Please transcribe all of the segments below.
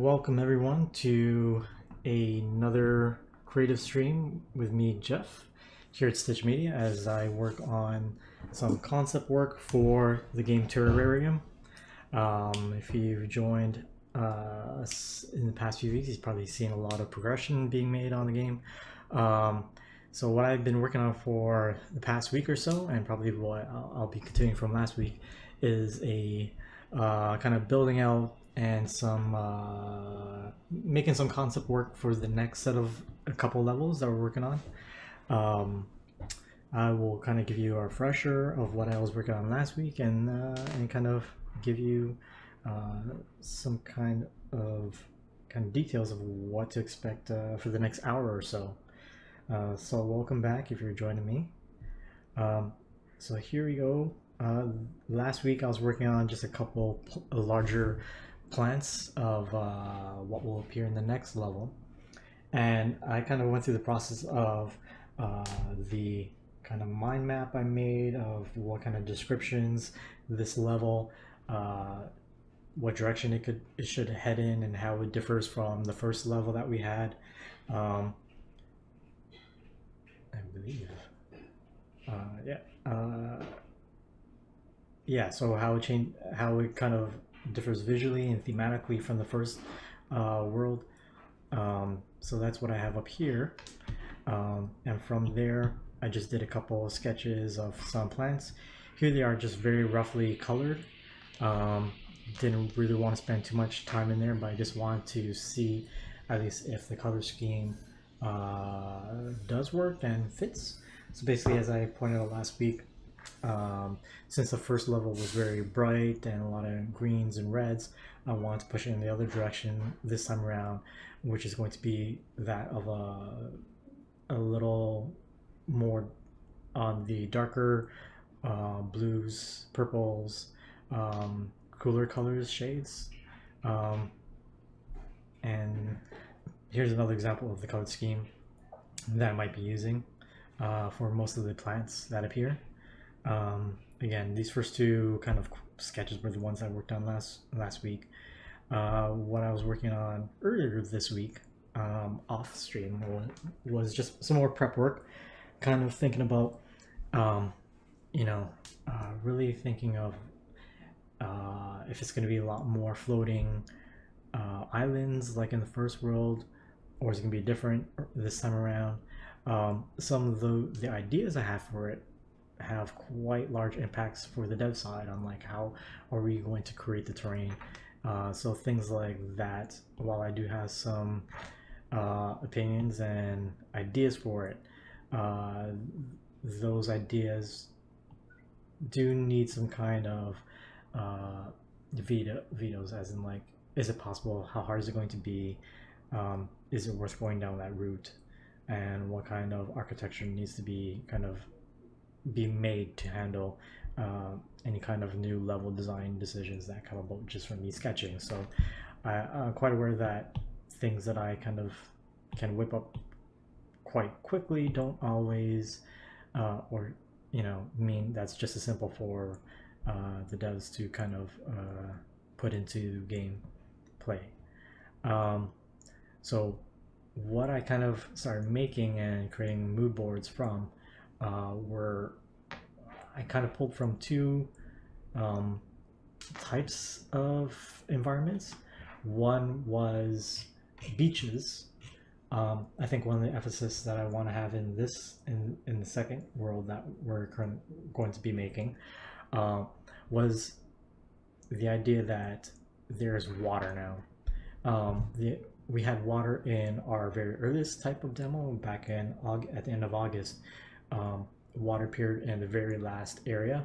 Welcome everyone to another creative stream with me, Jeff, here at Stitch Media as I work on some concept work for the game Terrorarium. If you've joined us in the past few weeks, you've probably seen a lot of progression being made on the game. So what I've been working on for the past week or so, and probably what I'll be continuing from last week, is a kind of building out and some making some concept work for the next set of a couple levels that we're working on. I will kind of give you a refresher of what I was working on last week and kind of give you some kind of details of what to expect for the next hour or so. So welcome back if you're joining me. So here we go. Last week I was working on just a couple larger plants of what will appear in the next level, and I kind of went through the process of the kind of mind map I made of what kind of descriptions this level, what direction it should head in, and how it differs from the first level that we had. I believe, so how it kind of differs visually and thematically from the first world. So that's what I have up here, and from there I just did a couple of sketches of some plants. Here they are, just very roughly colored. Didn't really want to spend too much time in there, but I just wanted to see at least if the color scheme does work and fits. So basically, as I pointed out last week, since the first level was very bright and a lot of greens and reds, I wanted to push it in the other direction this time around, which is going to be that of a little more on the darker blues, purples, cooler colors, shades. And here's another example of the color scheme that I might be using for most of the plants that appear. Again, these first two kind of sketches were the ones I worked on last week. What I was working on earlier this week, off stream, was just some more prep work, kind of thinking about, really thinking of if it's going to be a lot more floating islands like in the first world, or is it going to be different this time around. Some of the ideas I have for it have quite large impacts for the dev side on like how are we going to create the terrain. So things like that, while I do have some opinions and ideas for it, those ideas do need some kind of vetoes, as in like, is it possible, how hard is it going to be, is it worth going down that route, and what kind of architecture needs to be made to handle any kind of new level design decisions that come about just from me sketching. So I'm quite aware that things that I kind of can whip up quite quickly don't always mean that's just as simple for the devs to kind of put into game play. So what I kind of started making and creating mood boards from were, I kind of pulled from two types of environments. One was beaches. I think one of the emphasis that I want to have in the second world that we're going to be making was the idea that there's water now. We had water in our very earliest type of demo back at the end of August. Water appeared in the very last area.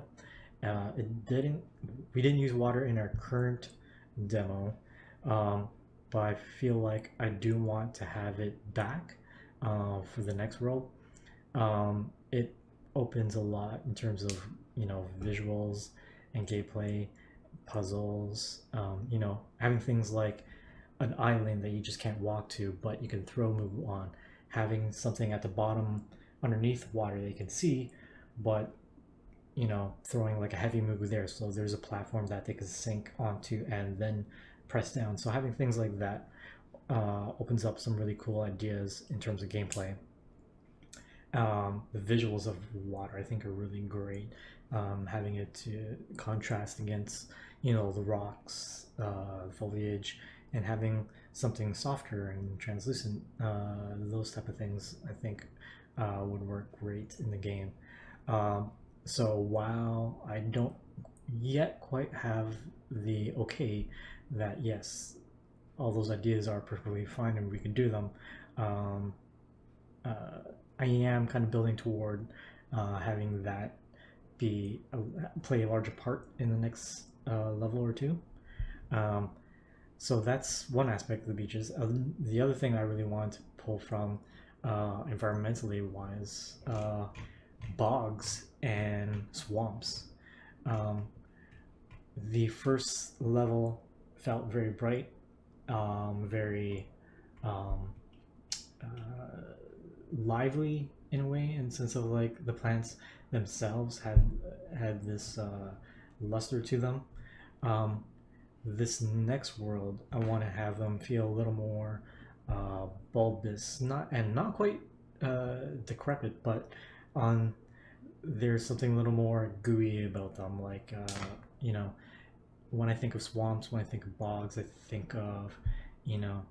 We didn't use water in our current demo, but I feel like I do want to have it back for the next world. It opens a lot in terms of visuals and gameplay, puzzles, having things like an island that you just can't walk to but you can throw move on, having something at the bottom underneath water they can see, but throwing like a heavy move there, so there's a platform that they can sink onto and then pressed down. So having things like that opens up some really cool ideas in terms of gameplay. The visuals of water I think are really great. Having it to contrast against the rocks, foliage, and having something softer and translucent, those type of things I think would work great in the game. So while I don't yet quite have the okay that yes, all those ideas are perfectly fine and we can do them, um, I am kind of building toward having that play a larger part in the next level or two. Um, so that's one aspect of the beaches. The other thing I really want to pull from environmentally wise, bogs and swamps. Um, the first level felt very bright, very um, lively in a way, in the sense of like the plants themselves had this luster to them. Um, this next world, I want to have them feel a little more bulbous, not quite decrepit, but on there's something a little more gooey about them. Like when I think of swamps, when I think of bogs, I think of you know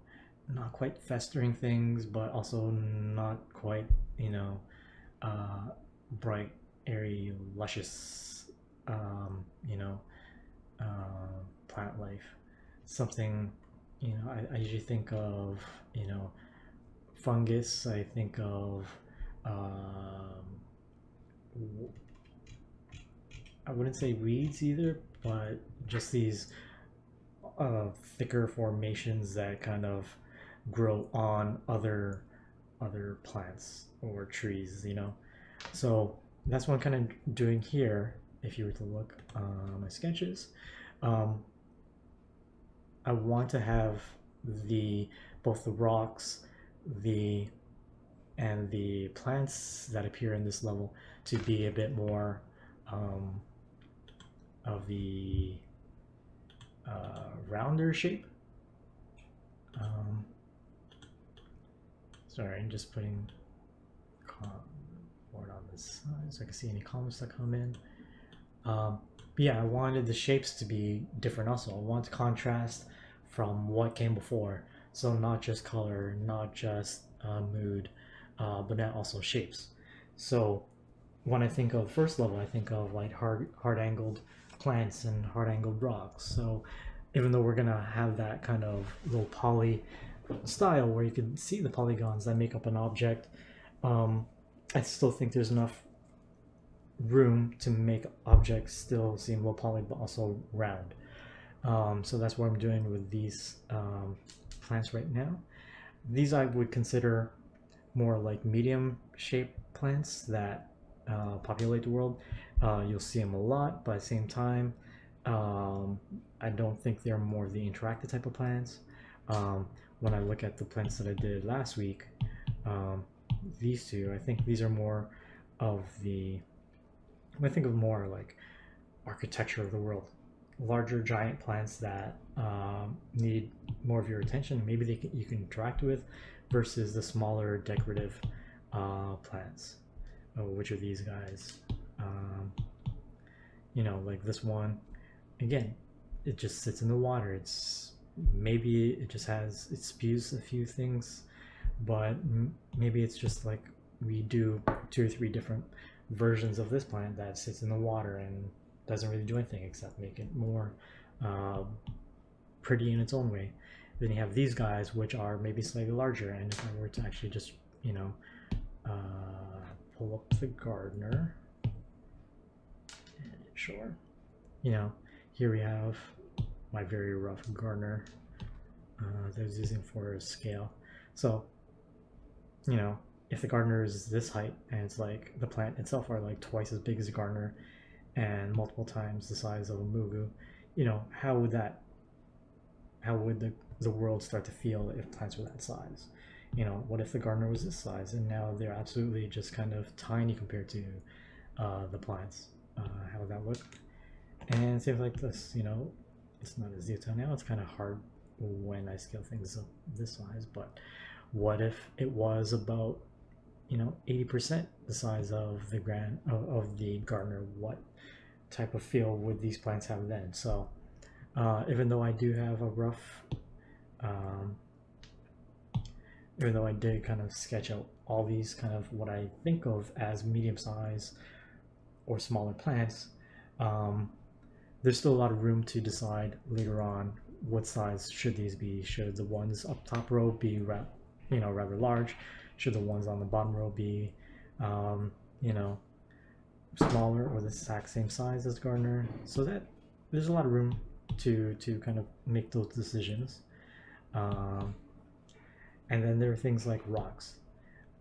not quite festering things, but also not quite uh, bright, airy, luscious, um, you know plant life. Something I usually think of fungus. I think of um, I wouldn't say weeds either, but just these thicker formations that kind of grow on other plants or trees. So that's what I'm kind of doing here. If you were to look my sketches, um, I want to have the both the rocks, the and the plants that appear in this level to be a bit more um, of the rounder shape. Sorry, I'm just putting board on this side so I can see any comments that come in. But yeah, I wanted the shapes to be different also. I want contrast from what came before. So not just color, not just mood, but now also shapes. So when I think of first level, I think of like hard angled plants and hard angled rocks. So even though we're gonna have that kind of little poly style where you can see the polygons that make up an object, I still think there's enough room to make objects still seem low poly but also round. So that's what I'm doing with these plants right now. These I would consider more like medium shaped plants that populate the world. You'll see them a lot, but at the same time, I don't think they're more of the interactive type of plants. When I look at the plants that I did last week, these two, I think these are more of the, I think of more like architecture of the world, larger giant plants that need more of your attention. Maybe you can interact with, versus the smaller decorative plants, which are these guys. Like this one, again, it just sits in the water. Maybe it just it spews a few things, but maybe it's just like we do 2 or 3 different versions of this plant that sits in the water and doesn't really do anything except make it more pretty in its own way. Then you have these guys, which are maybe slightly larger, and if I were to actually just pull up the gardener, sure, here we have my very rough gardener that I was using for scale. So if the gardener is this height and it's like the plant itself are like twice as big as a gardener and multiple times the size of a mugu, how would the world start to feel if plants were that size? What if the gardener was this size and now they're absolutely just kind of tiny compared to the plants? How would that look? And same like this, it's not as detailed now. It's kind of hard when I scale things up this size. But what if it was about 80% the size of of the gardener? What type of feel would these plants have then? So even though I do have a rough, um, even though I did kind of sketch out all these kind of what I think of as medium size or smaller plants, um, there's still a lot of room to decide later on what size should these be. Should the ones up top row be rather large? Should the ones on the bottom row be um, you know smaller or the exact same size as gardener? So that there's a lot of room to kind of make those decisions. Um, and then there are things like rocks.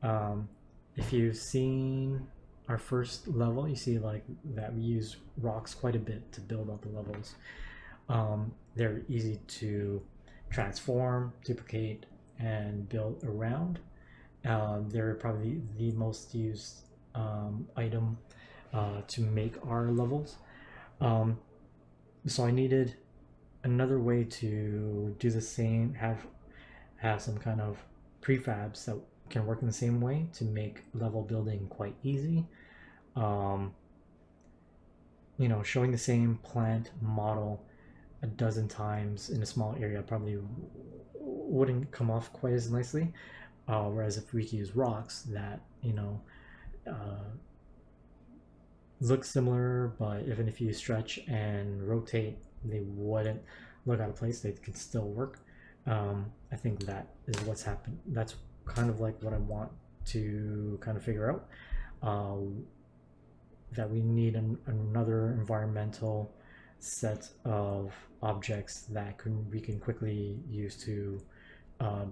Um, if you've seen our first level, you see like that we use rocks quite a bit to build out the levels. They're easy to transform, duplicate, and build around. They're probably the most used item to make our levels. So I needed another way to do the same, have some kind of prefabs that can work in the same way to make level building quite easy. Um, showing the same plant model a dozen times in a small area probably wouldn't come off quite as nicely. Whereas if we use rocks that uh, look similar, but even if you stretch and rotate, they wouldn't look out of place. They could still work. I think that is what's happened. That's kind of like what I want to kind of figure out. That we need another environmental set of objects that we can quickly use to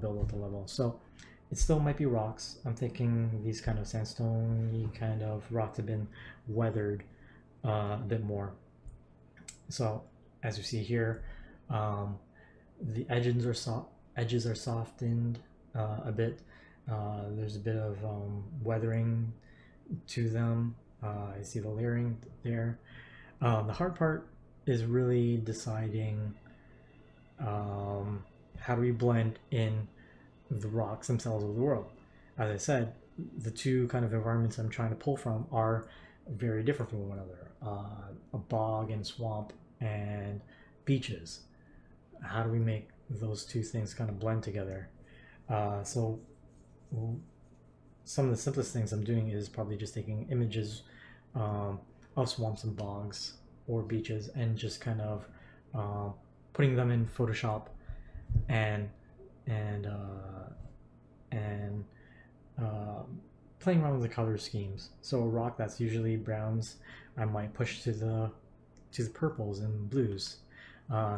build out the level. So it still might be rocks. I'm thinking these kind of sandstone kind of rocks have been weathered a bit more. So as you see here, the edges are softened a bit. There's a bit of weathering to them. I see the layering there. The hard part is really deciding how do we blend in the rocks themselves of the world. As I said, the two kind of environments I'm trying to pull from are very different from one another. A bog and swamp and beaches. How do we make those two things kind of blend together? So some of the simplest things I'm doing is probably just taking images of swamps and bogs or beaches and just kind of putting them in Photoshop and and uh, and playing around with the color schemes. So a rock that's usually browns, I might push to the purples and blues. Uh,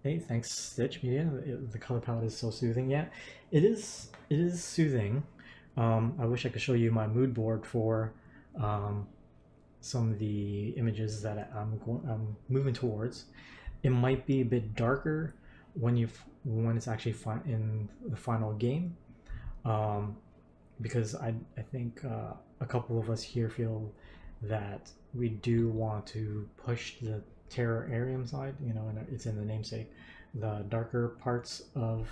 hey, thanks Stitch Media. The color palette is so soothing. Yeah, it is. It is soothing. I wish I could show you my mood board for some of the images that I'm moving towards. It might be a bit darker when it's actually in the final game, um, because I think a couple of us here feel that we do want to push the Terrorarium side. And it's in the namesake, the darker parts of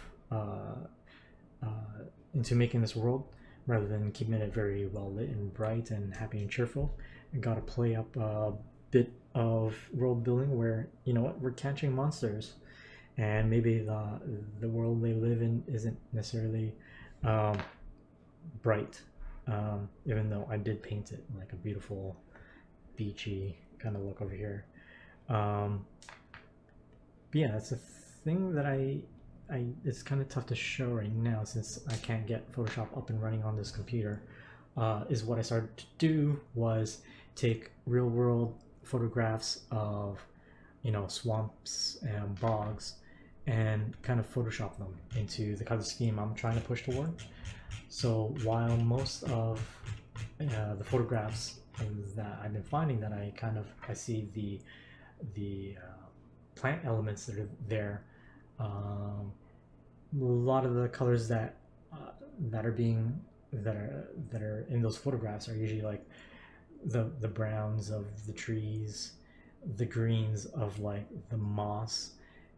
into making this world rather than keeping it very well lit and bright and happy and cheerful. I got to play up a bit of world building where we're catching monsters, and maybe the world they live in isn't necessarily bright. Even though I did paint it like a beautiful beachy kind of look over here. But yeah, it's a thing that it's kind of tough to show right now since I can't get Photoshop up and running on this computer. Is what I started to do was take real world photographs of swamps and bogs and kind of Photoshop them into the color scheme I'm trying to push toward. So while most of the photographs that I've been finding that I see the plant elements that are there, a lot of the colors that are in those photographs are usually like the browns of the trees, the greens of like the moss,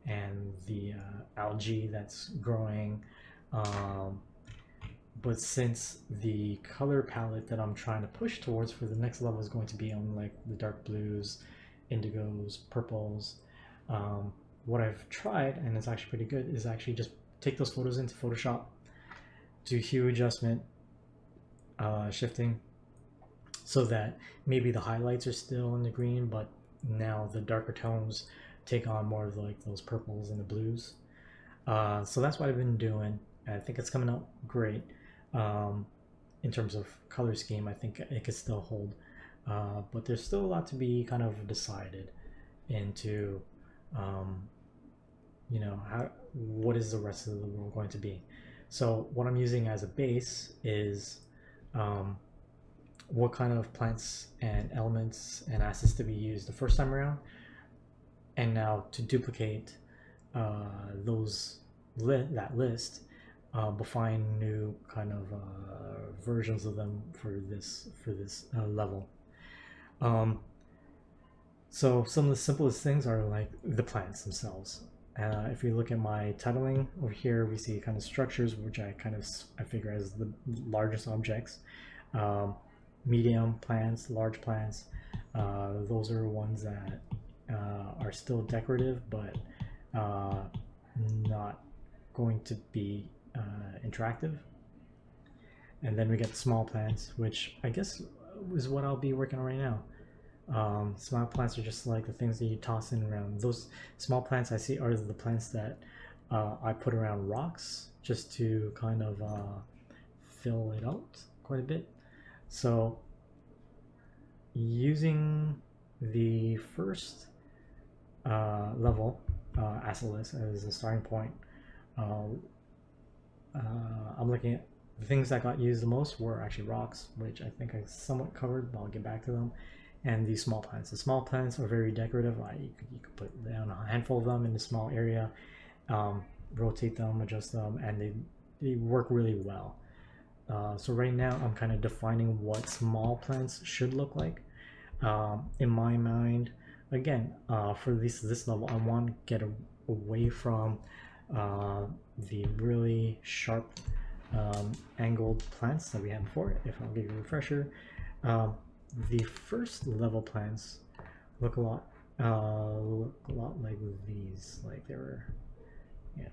and the algae that's growing. But since the color palette that I'm trying to push towards for the next level is going to be on like the dark blues, indigos, purples, what I've tried, and it's actually pretty good, is actually just take those photos into Photoshop, do hue adjustment, shifting, so that maybe the highlights are still in the green, but now the darker tones take on more of like those purples and the blues. So that's what I've been doing. I think it's coming out great. In terms of color scheme, I think it could still hold, but there's still a lot to be kind of decided into, you know, what is the rest of the world going to be. So what I'm using as a base is what kind of plants and elements and assets to be used the first time around, and now to duplicate that list, but find new kind of versions of them for this level. So some of the simplest things are like the plants themselves. If you look at my titling over here, we see kind of structures, which I figure as the largest objects. Medium plants, large plants, those are ones that are still decorative, but not going to be interactive. And then we get small plants, which I guess is what I'll be working on right now. Small plants are just like the things that you toss in around. Those small plants I see are the plants that I put around rocks just to kind of fill it out quite a bit. So using the first level asset list as a starting point, I'm looking at the things that got used the most were actually rocks, which I think I somewhat covered, but I'll get back to them. And these small plants. The small plants are very decorative. You could put down a handful of them in a small area, rotate them, adjust them, and they work really well. So right now I'm kind of defining what small plants should look like. In my mind, again, for this level, I want to get away from the really sharp angled plants that we had before. If I'll give you a refresher, the first level plants look a lot like these, like they were, you know,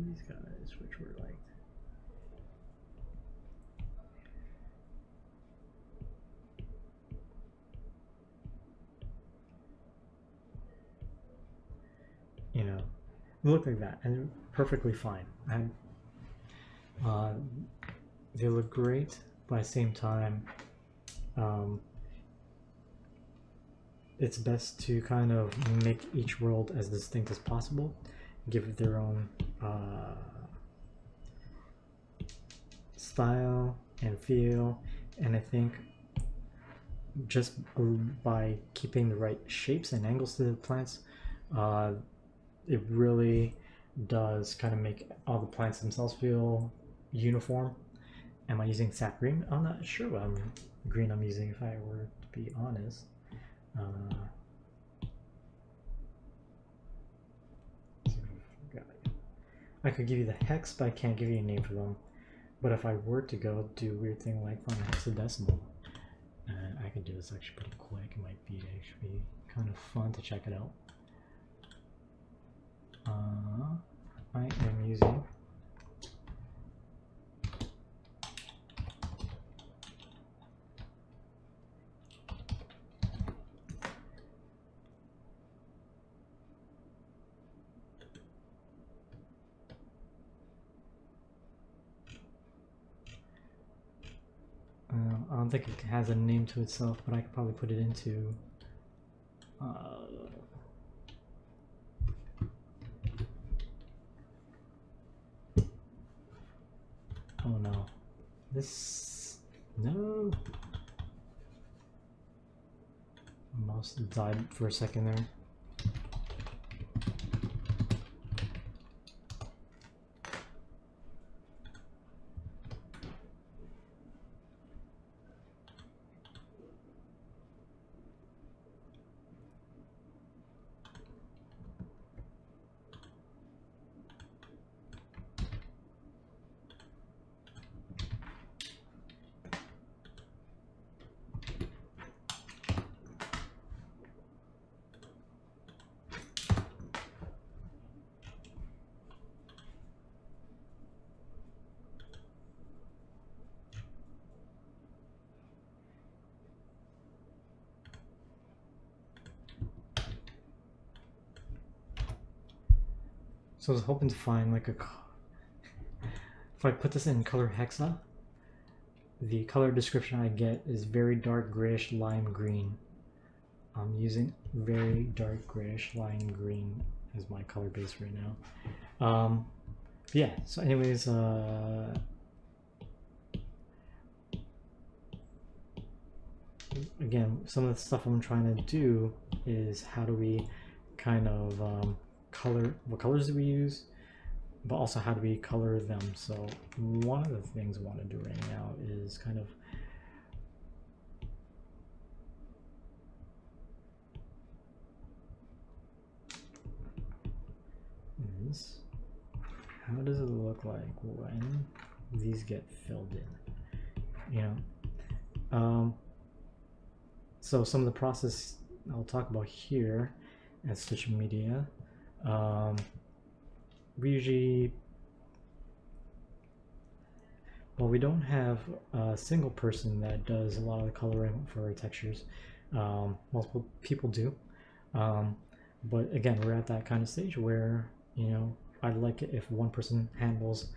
these guys, which were like, you know, look like that, and perfectly fine. And they look great, but at the same time, it's best to kind of make each world as distinct as possible, give it their own style and feel, and I think just by keeping the right shapes and angles to the plants, it really does kind of make all the plants themselves feel uniform. Am I using sap green? I'm not sure what green I'm using, if I were to be honest. I could give you the hex, but I can't give you a name for them. But if I were to go do a weird thing like find a hexadecimal, and I can do this actually pretty quick, it might be actually kind of fun to check it out. I am using I don't think it has a name to itself, but I could probably put it into oh no, no, mouse died for a second there. So I was hoping to find like if I put this in color hexa, the color description I get is very dark grayish lime green. I'm using very dark grayish lime green as my color base right now. Yeah, so anyways, again, some of the stuff I'm trying to do is how do we kind of color, what colors do we use, but also how do we color them. So one of the things I want to do right now is kind of is how does it look like when these get filled in, you know. So some of the process I'll talk about here at Stitch Media, we usually, well, we don't have a single person that does a lot of the coloring for our textures. Multiple people do, but again, we're at that kind of stage where, you know, I'd like it if one person handles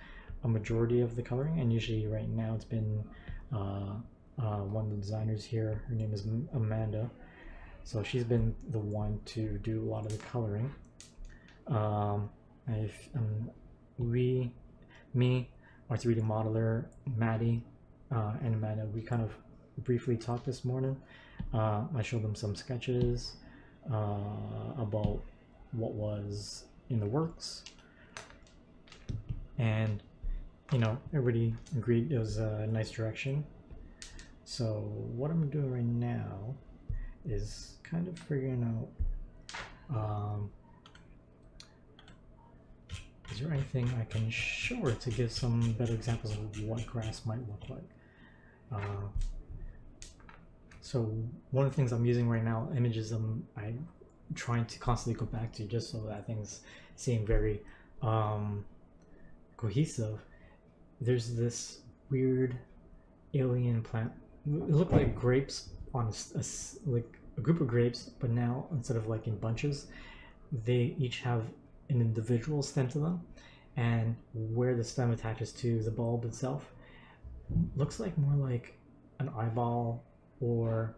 a majority of the coloring, and usually right now it's been one of the designers here, her name is Amanda, so she's been the one to do a lot of the coloring. Me, our 3D modeler Maddie, and Amanda, we kind of briefly talked this morning. I showed them some sketches about what was in the works, and you know, everybody agreed it was a nice direction. So what I'm doing right now is kind of figuring out, is there anything I can show her to give some better examples of what grass might look like. So one of the things I'm using right now, images I'm trying to constantly go back to just so that things seem very cohesive. There's this weird alien plant. It looked like grapes on like a group of grapes, but now instead of like in bunches, they each have an individual stem to them, and where the stem attaches to the bulb itself looks like more like an eyeball or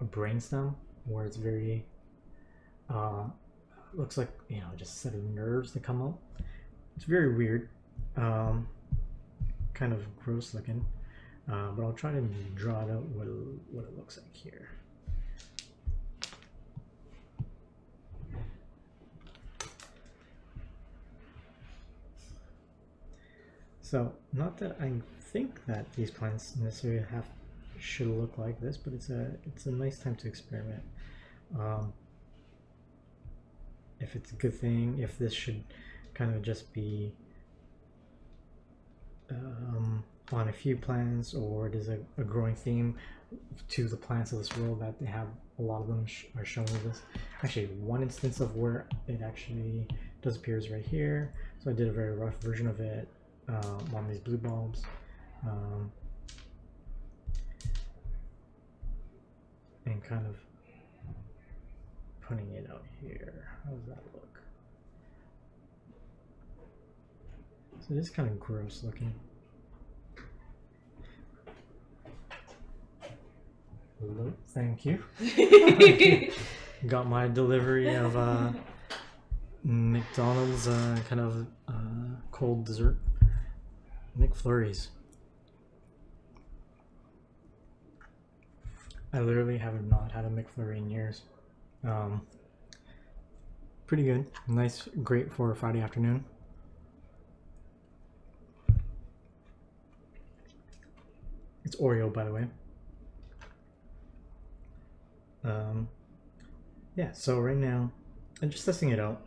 a brain stem, where it's very looks like, you know, just a set of nerves that come up. It's very weird, kind of gross looking, but I'll try to draw it out what it looks like here. So, not that I think that these plants necessarily should look like this, but it's a nice time to experiment. If it's a good thing, if this should kind of just be on a few plants, or it is a growing theme to the plants of this world that they have a lot of them are shown with this. Actually, one instance of where it actually does appear is right here. So I did a very rough version of it on these blue bulbs. And kind of putting it out here. How does that look? So it is kind of gross looking. Hello, thank you. Got my delivery of McDonald's kind of cold dessert, McFlurries. I literally have not had a McFlurry in years. Pretty good, nice, great for a Friday afternoon. It's Oreo, by the way. Yeah, so right now I'm just testing it out.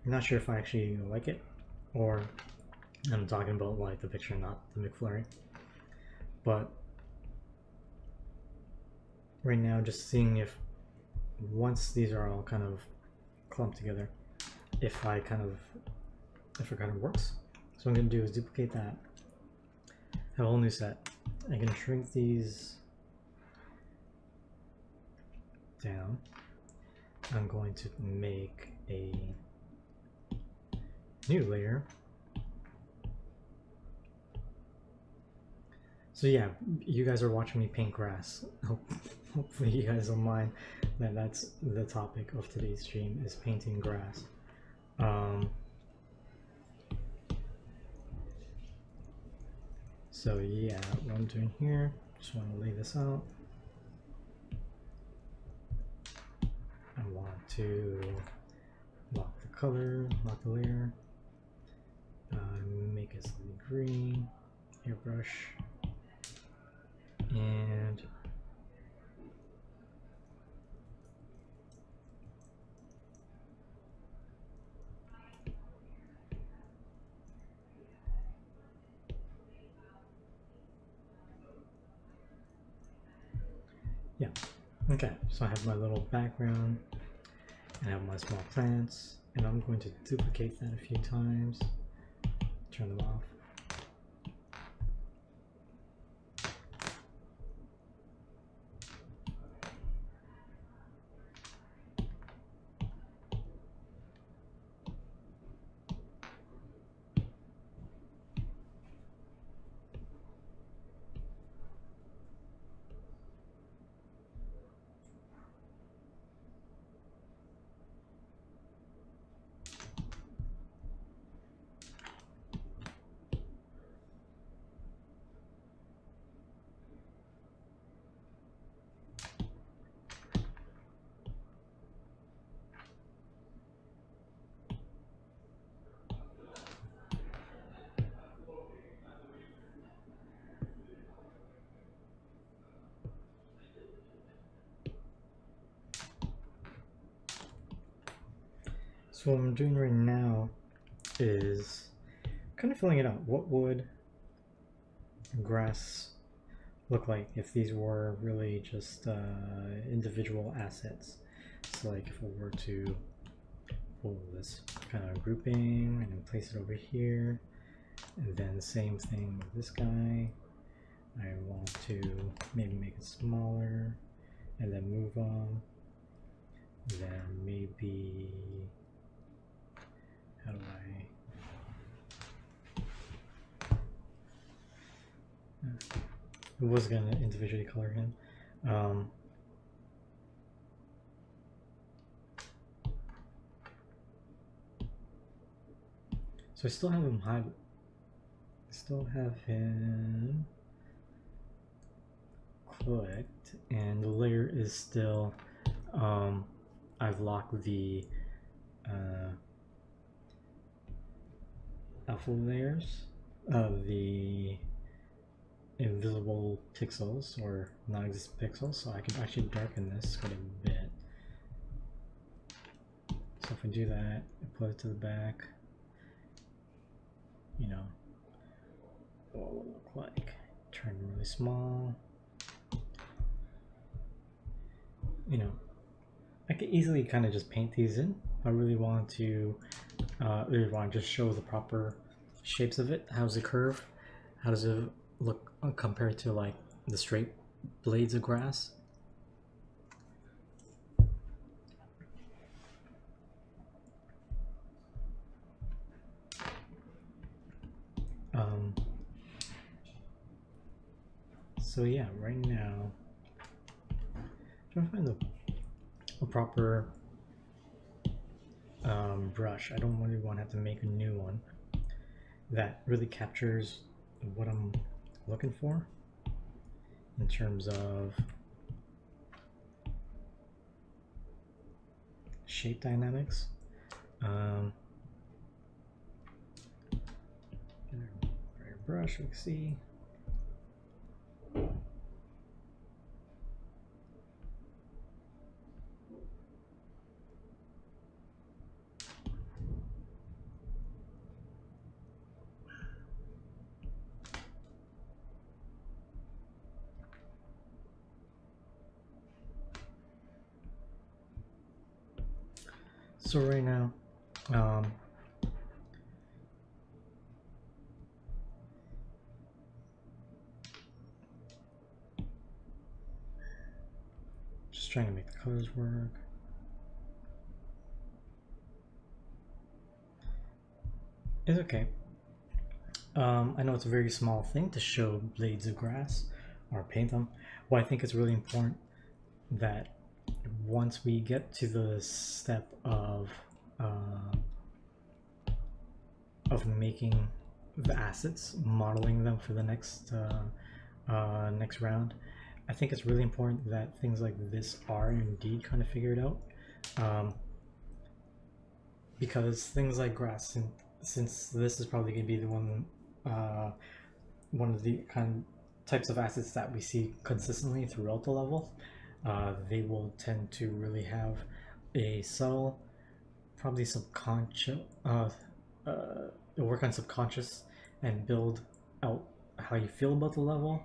I'm not sure if I actually like it, or I'm talking about like the picture, not the McFlurry. But right now, just seeing if once these are all kind of clumped together, if it kind of works. So what I'm gonna do is duplicate that, have a whole new set. I can shrink these down. I'm going to make a new layer. So yeah, you guys are watching me paint grass. Hopefully you guys don't mind that that's the topic of today's stream, is painting grass. So yeah, what I'm doing here, just want to lay this out. I want to lock the color, lock the layer, make it slightly green, airbrush, and yeah, okay, so I have my little background, and I have my small plants, and I'm going to duplicate that a few times, turn them off. So what I'm doing right now is kind of filling it out. What would grass look like if these were really just individual assets? So like if I were to pull this kind of grouping and then place it over here, and then same thing with this guy. I want to maybe make it smaller and then move on. Then maybe, how do I was gonna individually color him. So I still have him hide. I still have him clicked, and the layer is still. I've locked the alpha layers of the invisible pixels or non-existent pixels, so I can actually darken this quite a bit. So if I do that, I put it to the back, you know, what will it look like? Turn it really small. You know, I could easily kind of just paint these in. I really want to just show the proper shapes of it. How's it curve? How does it look compared to like the straight blades of grass? So yeah, right now, I'm trying to find a proper brush. I don't really want to have to make a new one that really captures what I'm looking for in terms of shape dynamics. Brush, we can see. So right now, just trying to make the colors work. It's okay. I know it's a very small thing to show blades of grass or paint them. Well, I think it's really important that once we get to the step uh, of making the assets, modeling them for the next round, I think it's really important that things like this are indeed kind of figured out, because things like grass, since this is probably going to be the one of the kind of types of assets that we see consistently throughout the level, they will tend to really have a subtle, probably subconscious, work on subconscious and build out how you feel about the level.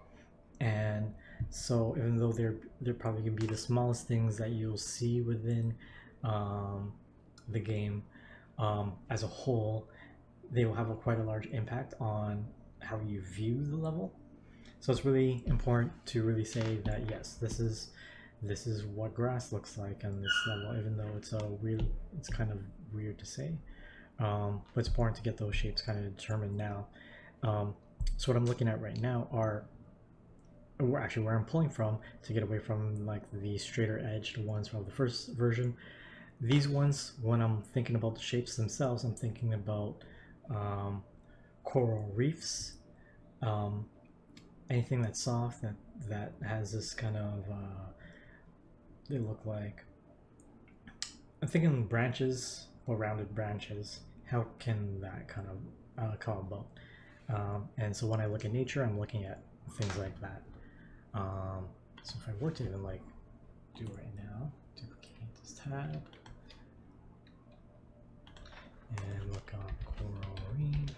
And so even though they're probably gonna be the smallest things that you'll see within the game, as a whole, they will have quite a large impact on how you view the level. So it's really important to really say that yes, this is what grass looks like on this level, even though it's kind of weird to say. But it's important to get those shapes kind of determined now. So what I'm looking at right now are, or actually where I'm pulling from to get away from like the straighter edged ones from the first version. These ones, when I'm thinking about the shapes themselves, I'm thinking about coral reefs, anything that's soft that has this kind of they look like, I'm thinking branches or rounded branches. How can that kind of come about? And so when I look at nature, I'm looking at things like that. So if I were to even like do right now, duplicate this tab and look up coral reef.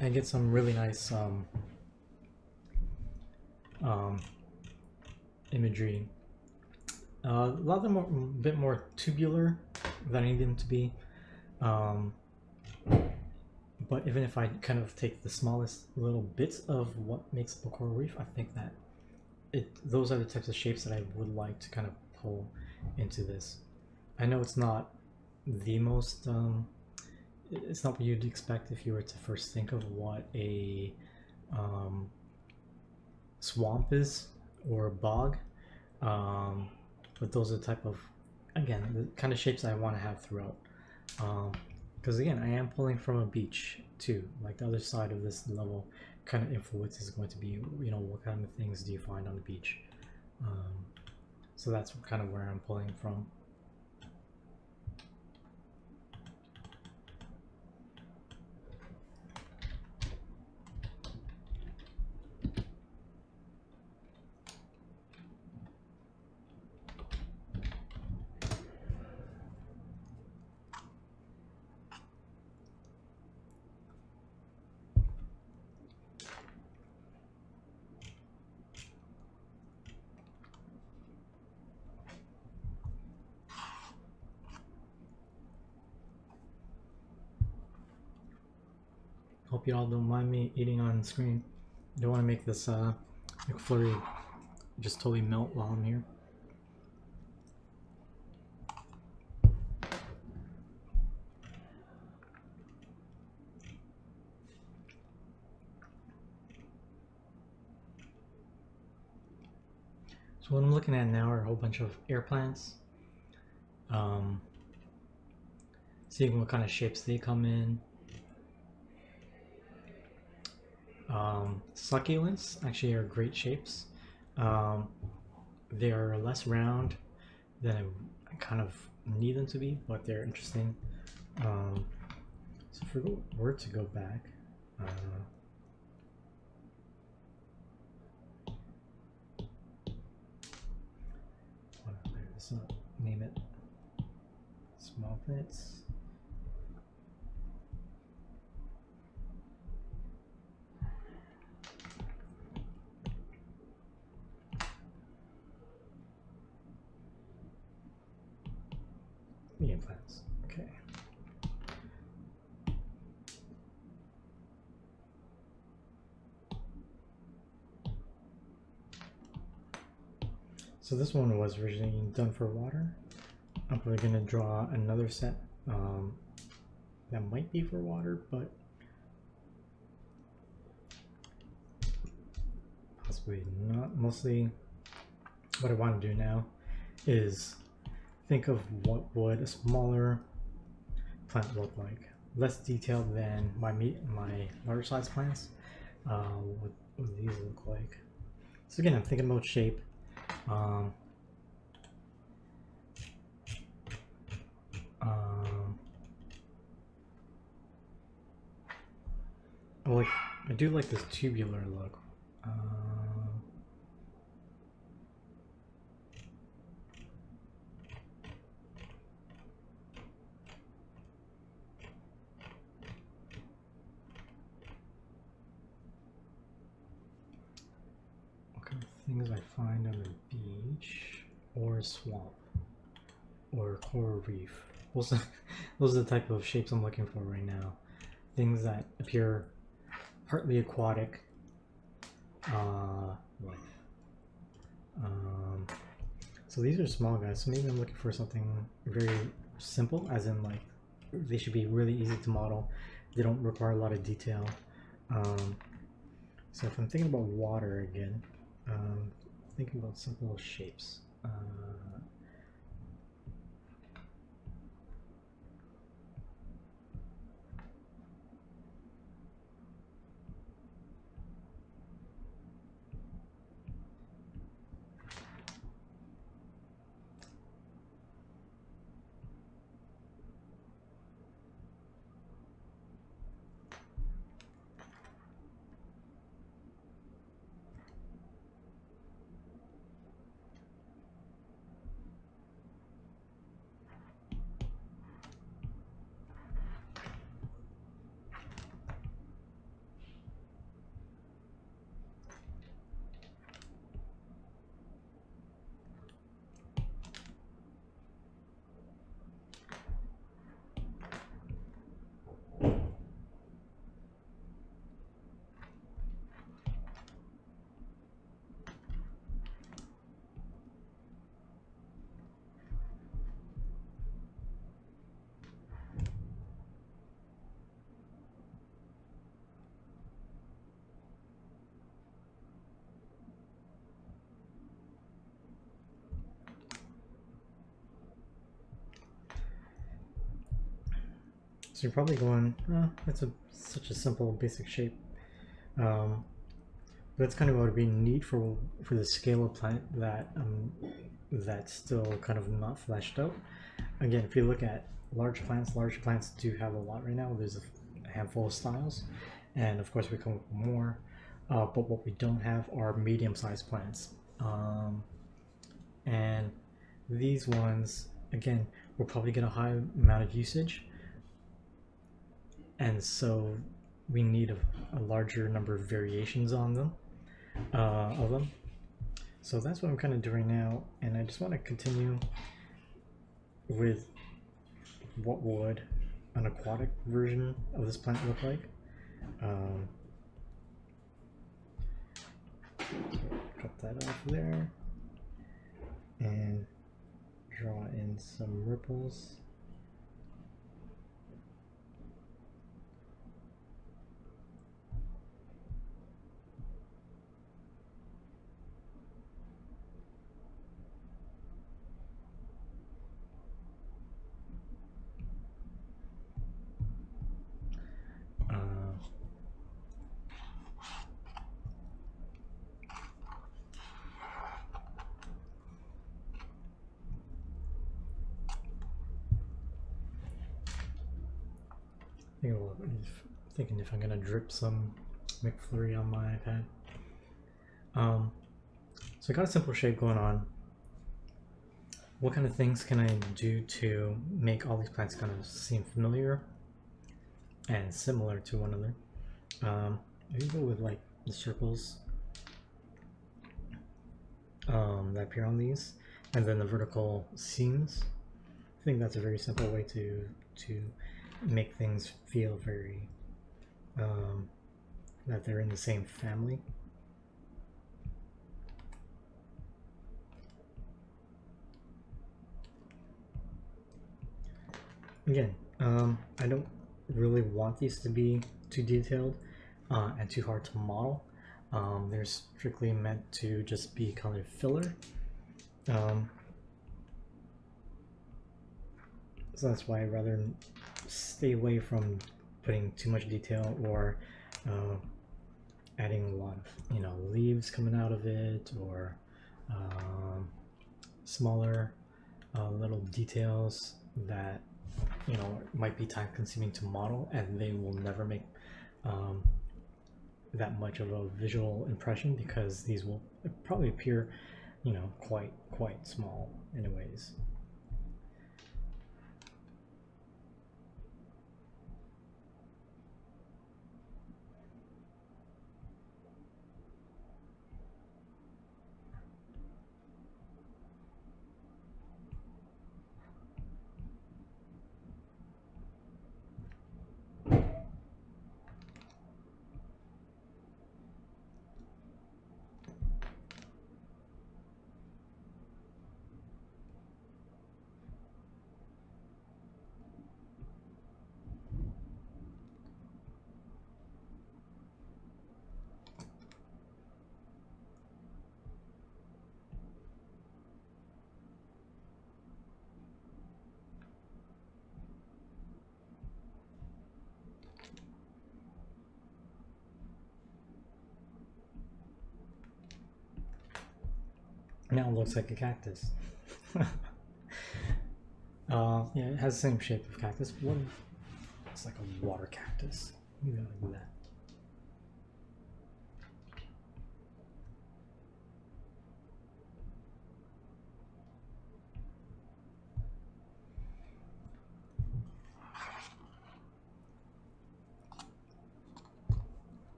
And get some really nice imagery. A lot of them are a bit more tubular than I need them to be. But even if I kind of take the smallest little bits of what makes up a coral reef, I think that those are the types of shapes that I would like to kind of pull into this. I know it's not the most, it's not what you'd expect if you were to first think of what a swamp is or a bog, but those are the type of, again, the kind of shapes I want to have throughout. Because again, I am pulling from a beach too. Like the other side of this level kind of influence is going to be, you know, what kind of things do you find on the beach. So that's kind of where I'm pulling from. Hope you all don't mind me eating on screen. I don't want to make this McFlurry just totally melt while I'm here. So what I'm looking at now are a whole bunch of air plants. Seeing what kind of shapes they come in. Succulents actually are great shapes. They are less round than I kind of need them to be, but they're interesting. So if we were to go back, so name it small plants. Medium plants. Okay. So this one was originally done for water. I'm probably going to draw another set that might be for water, but possibly not. Mostly what I want to do now is think of what would a smaller plant look like. Less detailed than my large size plants. What would these look like? So again, I'm thinking about shape. I do like this tubular look. What kind of things I find on the beach or swamp or coral reef? Those are the type of shapes I'm looking for right now. Things that appear partly aquatic, life. So these are small guys, so maybe I'm looking for something very simple, as in like they should be really easy to model. They don't require a lot of detail. So if I'm thinking about water again, thinking about simple shapes. So you're probably going, oh, that's such a simple, basic shape. But that's kind of what would be neat for the scale of plant that that's still kind of not fleshed out. Again, if you look at large plants do have a lot right now. There's a handful of styles, and of course we come up with more. But what we don't have are medium-sized plants. And these ones, again, will probably get a high amount of usage, and so we need a larger number of variations on them, of them. So that's what I'm kind of doing now, and I just want to continue with what would an aquatic version of this plant look like. Cut that off there and draw in some ripples. Thinking if I'm gonna drip some McFlurry on my iPad. So I got a simple shape going on. What kind of things can I do to make all these plants kind of seem familiar and similar to one another? Maybe go with like the circles that appear on these, and then the vertical seams. I think that's a very simple way to make things feel very that they're in the same family. again, I don't really want these to be too detailed and too hard to model. They're strictly meant to just be kind of filler. So that's why I'd rather stay away from putting too much detail or adding a lot of leaves coming out of it, or smaller little details that might be time consuming to model, and they will never make that much of a visual impression, because these will probably appear quite small anyways. Now it looks like a cactus. Yeah, it has the same shape of cactus. What if it's like a water cactus? Maybe like that.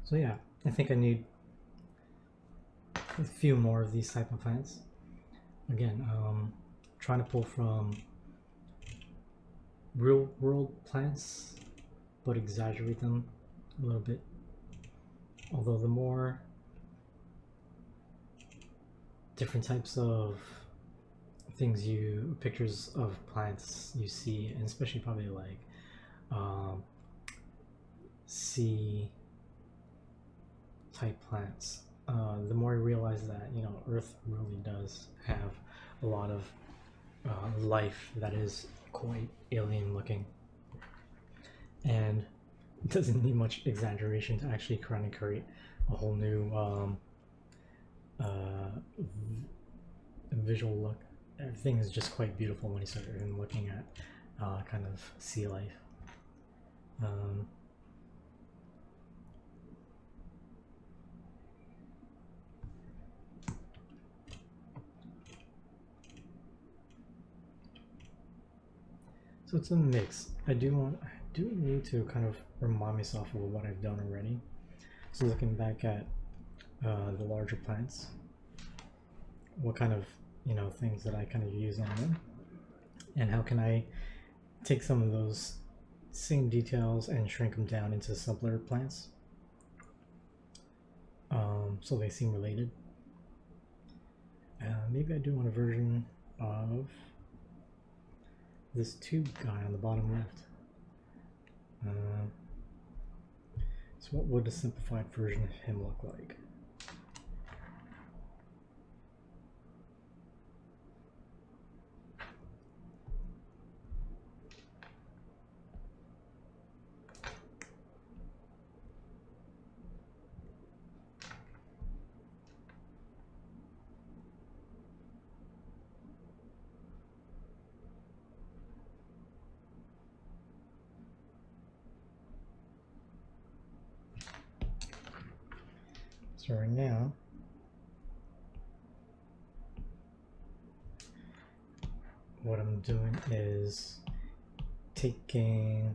So yeah, I think I need a few more of these type of plants. Again, trying to pull from real world plants, but exaggerate them a little bit. Although the more different types of pictures of plants you see, and especially probably like sea type plants, the more I realize that Earth really does have a lot of life that is quite alien looking, and it doesn't need much exaggeration to actually kind of create a whole new visual look. Everything is just quite beautiful when you start looking at kind of sea life. So it's a mix. I do need to kind of remind myself of what I've done already. So looking back at the larger plants, what kind of things that I kind of use on them, and how can I take some of those same details and shrink them down into simpler plants, so they seem related. Maybe I do want a version of this tube guy on the bottom left. So what would a simplified version of him look like? So right now, what I'm doing is taking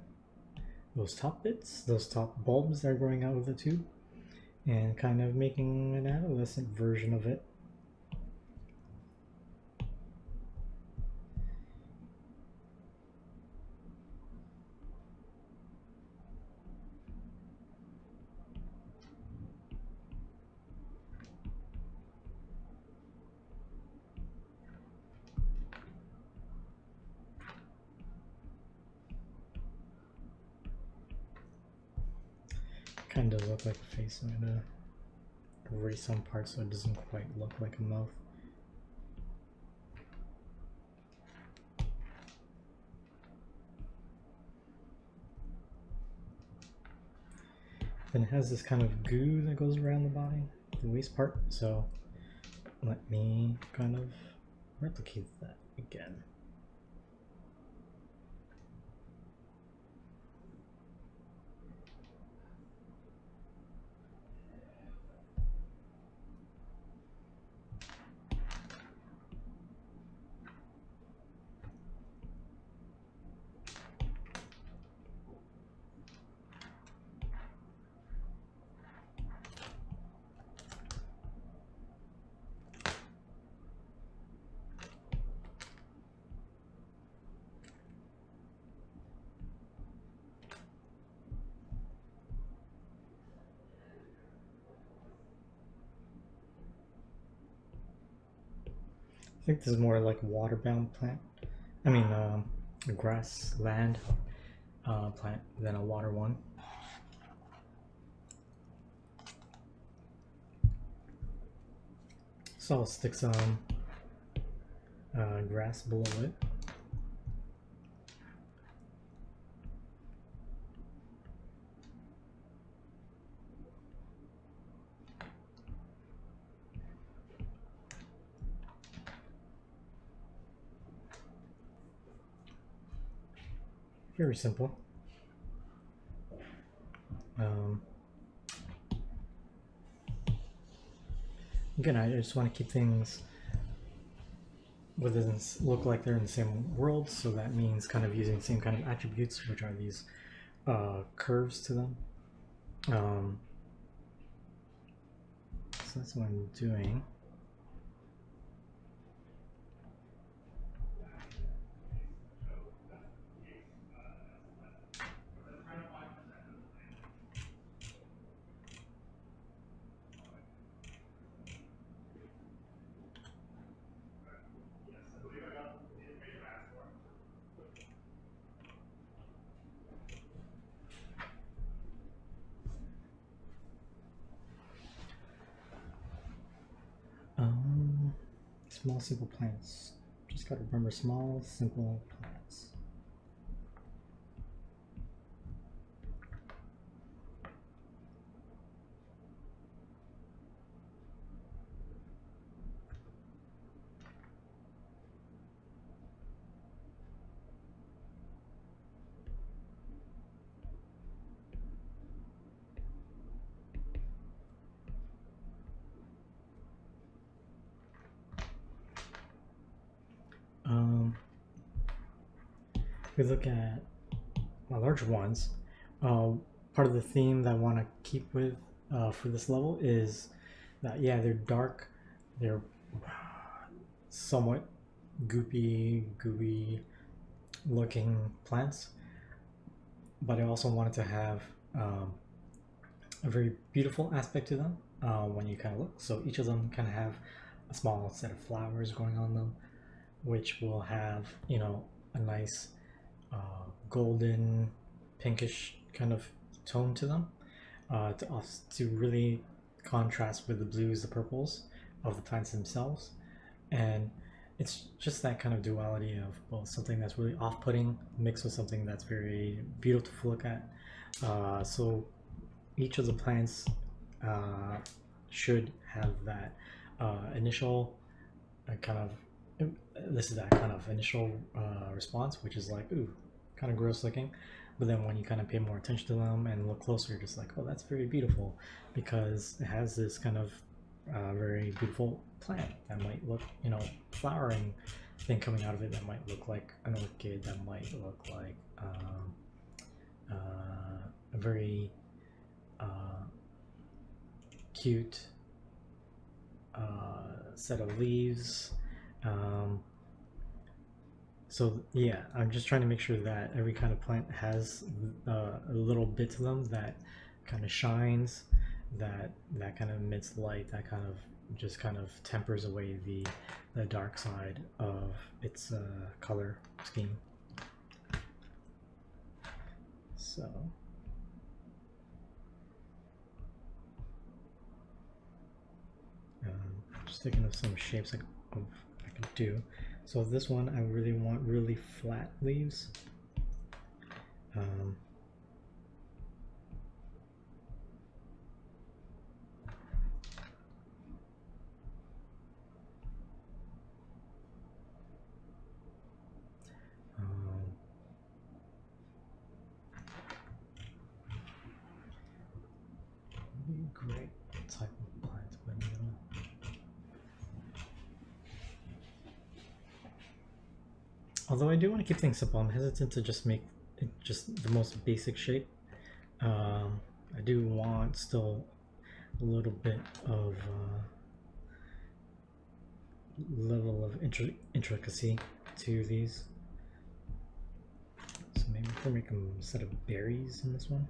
those top bits, those top bulbs that are growing out of the tube, and kind of making an adolescent version of it. Kind of does look like a face. I'm gonna erase some parts so it doesn't quite look like a mouth. Then it has this kind of goo that goes around the body, the waist part. So let me kind of replicate that again. I think this is more like a water-bound plant. I mean, a grassland plant than a water one. So I'll stick some grass below it. Very simple. Again, I just want to keep things what doesn't look like they're in the same world, so that means kind of using the same kind of attributes, which are these curves to them. So that's what I'm doing. Small, simple plants. Just gotta remember small, simple plants. If we look at larger ones, part of the theme that I want to keep with for this level is that, yeah, they're dark, they're somewhat gooey looking plants, but I also wanted to have a very beautiful aspect to them when you kind of look. So each of them kind of have a small set of flowers going on them, which will have, you know, a nice golden pinkish kind of tone to them to really contrast with the blues, the purples of the plants themselves. And it's just that kind of duality of both something that's really off-putting mixed with something that's very beautiful to look at. So each of the plants should have that initial kind of this is that kind of initial response, which is like, ooh, kind of gross looking. But then when you kind of pay more attention to them and look closer, you're just like, oh, that's very beautiful, because it has this kind of very beautiful plant that might look, you know, flowering thing coming out of it that might look like an orchid, that might look like a very cute set of leaves. So yeah, I'm just trying to make sure that every kind of plant has a little bit to them that kind of shines, that kind of emits light, that kind of just kind of tempers away the dark side of its color scheme. So thinking of some shapes I could do. So this one, I really want really flat leaves. Great type of plant to put in the middle. Although I do want to keep things simple, I'm hesitant to just make it just the most basic shape. I do want still a little bit of level of intricacy to these. So maybe if we make a set of berries in this one.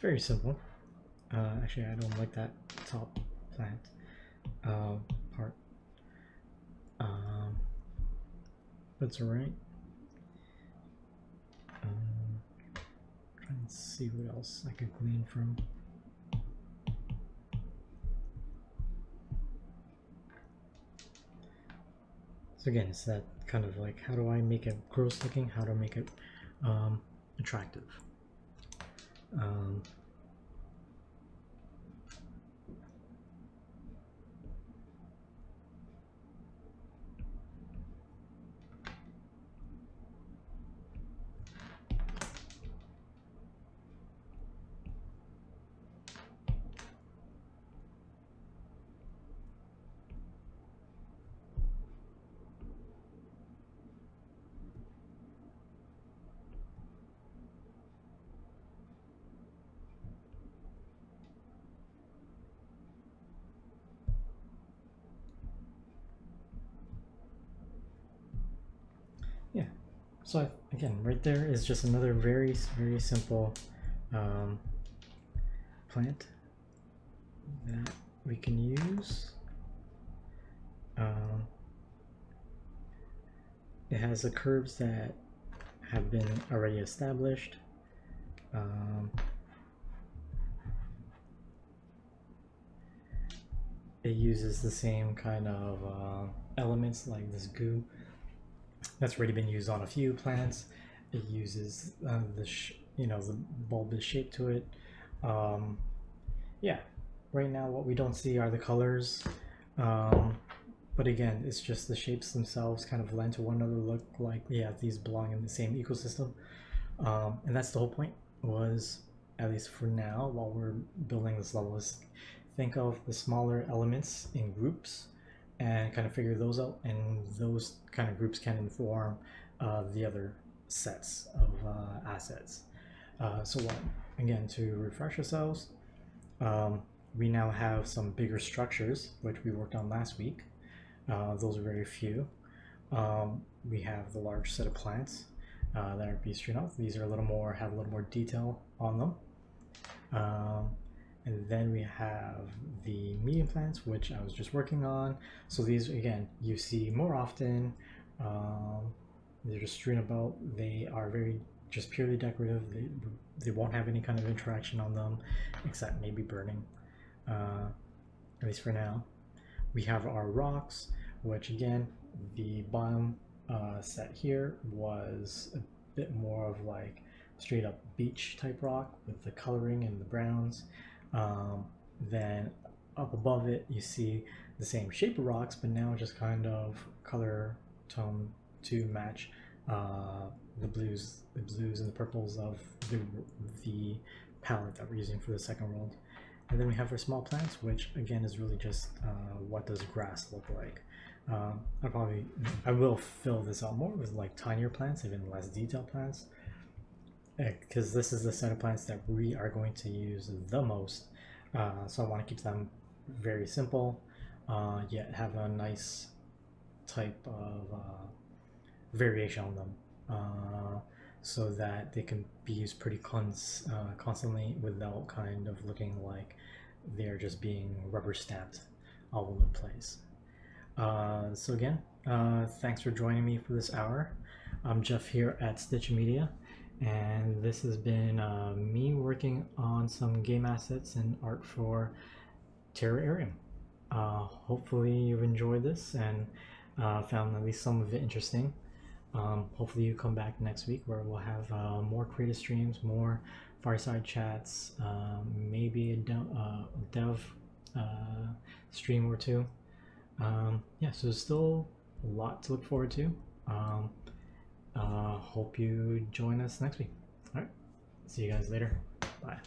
Very simple. Actually, I don't like that top plant part, but it's alright. Trying to see what else I could glean from. So again, it's that kind of like, how do I make it gross looking? How do I make it attractive? Yeah, so again, right there is just another very simple plant that we can use. It has the curves that have been already established. It uses the same kind of elements like this goo that's already been used on a few plants. It uses the bulbous shape to it. Yeah, right now what we don't see are the colors, but again, it's just the shapes themselves kind of lend to one another, look like these belong in the same ecosystem, and that's the whole point. Was, at least for now, while we're building this level, is think of the smaller elements in groups and kind of figure those out, and those kind of groups can inform the other sets of assets. So again, to refresh ourselves, we now have some bigger structures which we worked on last week. Those are very few. We have the large set of plants that are being strewn out. These are have a little more detail on them. And then we have the medium plants, which I was just working on. So these, again, you see more often. They're just strewn about. They are just purely decorative. They won't have any kind of interaction on them, except maybe burning, at least for now. We have our rocks, which again, the bottom set here was a bit more of like straight up beach type rock with the coloring and the browns. Then up above it, you see the same shape of rocks, but now just kind of color tone to match the blues and the purples of the palette that we're using for the second world. And then we have our small plants, which again is really just what does grass look like. I will fill this out more with like tinier plants, even less detailed plants. because this is the set of plants that we are going to use the most. So I want to keep them very simple, yet have a nice type of variation on them, so that they can be used pretty constantly without kind of looking like they're just being rubber stamped all over the place. So again, thanks for joining me for this hour. I'm Jeff here at Stitch Media, and this has been me working on some game assets and art for Terrorarium. Hopefully you've enjoyed this and found at least some of it interesting. Hopefully you come back next week where we'll have more creative streams, more fireside chats, maybe a dev stream or two. Yeah, so there's still a lot to look forward to. Hope you join us next week. All right, see you guys later. Bye.